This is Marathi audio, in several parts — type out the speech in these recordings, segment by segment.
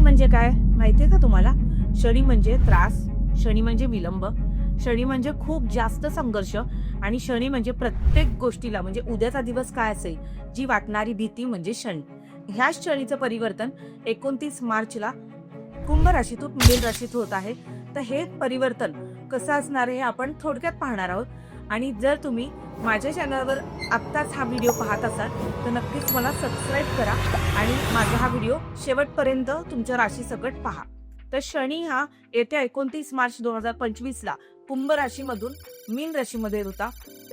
म्हणजे काय माहितीये का तुम्हाला? शनी म्हणजे त्रास, शनी म्हणजे विलंब, शनी म्हणजे खूप जास्त संघर्ष आणि शनी म्हणजे प्रत्येक गोष्टीला म्हणजे उद्याचा दिवस काय असेल जी वाटणारी भीती म्हणजे शनी. ह्याच शनीचं परिवर्तन 29 मार्चला कुंभ राशीतून मीन राशीत होत आहे. तर हे परिवर्तन कसं असणार आहे हे आपण थोडक्यात पाहणार आहोत. आणि जर तुम्ही माझ्या चॅनलवर आत्ताच हा व्हिडिओ पाहत असाल तर नक्कीच मला सबस्क्राईब करा आणि माझा हा व्हिडिओ शेवटपर्यंत तुमच्या राशीसकट पहा. तर शनी हा येत्या 29 मार्च 2025ला कुंभ राशीमधून मीन राशीमध्ये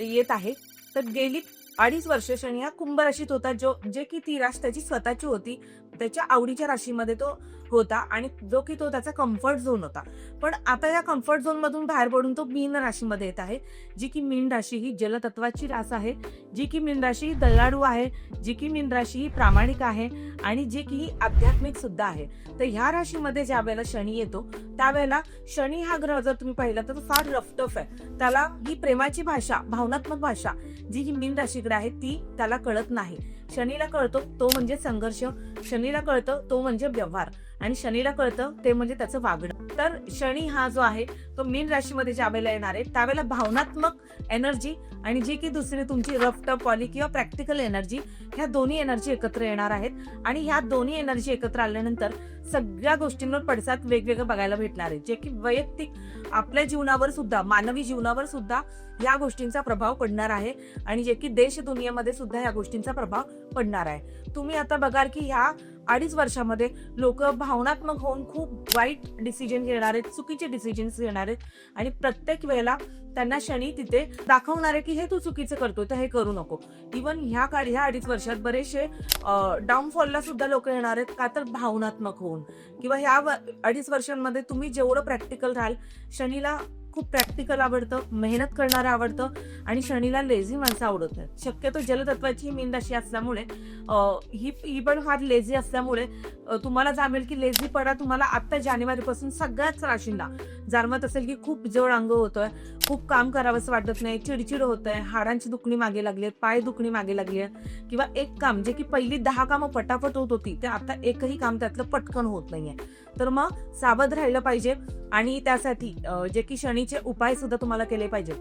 येत आहे. तर गेली 2.5 वर्ष शनी हा कुंभ राशीत होता, जे की ती राशी त्याची स्वतःची होती. त्याच्या आवडीच्या राशीमध्ये तो होता आणि जो की तो त्याचा कम्फर्ट झोन होता. पण आता या कम्फर्ट झोन मधून बाहेर पडून तो मीन राशीमध्ये येत आहे, जी की मीन राशी ही जलतत्वाची रास आहे, जी की मीन राशी ही दयाळू आहे, जी की मीन राशी ही प्रामाणिक आहे आणि जी की आध्यात्मिक सुद्धा आहे. तर ह्या राशीमध्ये ज्या वेळेला शनी येतो त्यावेळेला शनी हा ग्रह जर तुम्ही पाहिला तर फार रफटफ आहे. त्याला ही प्रेमाची भाषा, भावनात्मक भाषा जी की मीन राशीकडे आहे ती त्याला कळत नाही. शनीला कळतो तो म्हणजे संघर्ष, शनीला कळतं तो म्हणजे व्यवहार आणि शनीला कळतं ते म्हणजे त्याचं वागणं. तर शनी हा जो आहे तो मीन राशीमध्ये ज्या वेळेला येणार आहे त्यावेळेला भावनात्मक एनर्जी आणि जी की दुसरी तुमची रफटफ वाली किंवा प्रॅक्टिकल एनर्जी, ह्या दोन्ही एनर्जी एकत्र येणार आहेत. आणि ह्या दोन्ही एनर्जी एकत्र आल्यानंतर सगळ्या गोष्टींवर पडसाद वेगवेगळं बघायला भेटणार आहे, जे की वैयक्तिक आपल्या जीवनावर सुद्धा, मानवी जीवनावर सुद्धा या गोष्टींचा प्रभाव पडणार आहे आणि जे की देश दुनियेमध्ये सुद्धा या गोष्टींचा प्रभाव पडणार आहे. तुम्ही आता बघाल की ह्या 2.5 वर्षामध्ये लोक भावनात्मक होऊन खूप वाईट डिसिजन घेणार आहेत, चुकीचे डिसिजन्स घेणार आहेत आणि प्रत्येक वेळेला त्यांना शनी तिथे दाखवणार आहे की हे तू चुकीचं करतोय तर हे करू नको. इव्हन ह्या 2.5 वर्षात बरेचसे डाऊनफॉलला सुद्धा लोक येणार आहेत, का तर भावनात्मक होऊन. किंवा ह्या 2.5 वर्षांमध्ये तुम्ही जेवढं प्रॅक्टिकल राहाल, शनीला खूप प्रॅक्टिकल आवडतं, मेहनत करणारं आवडतं आणि शनीला लेझी माणसं आवडत नाहीत. शक्यतो जलतत्वाची मीन राशी असल्यामुळे ही पण फार लेझी असल्यामुळे तुम्हाला जाणवेल की लेझीपणा तुम्हाला आता जानेवारीपासून सगळ्याच राशींना जाणवत असेल की खूप जड अंग होतोय, खूप काम करावंसं वाटत नाही, चिडचिड होत आहे, हाडांची दुखणी मागे लागली आहेत, पाय दुखणी मागे लागली आहे किंवा एक काम जे की पहिली 10 कामं पटापट होत होती ते आता एकही काम त्यातलं पटकन होत नाहीये. तर मग सावध राहिलं पाहिजे आणि त्यासाठी जे की शनीचे उपाय सुद्धा तुम्हाला केले पाहिजे.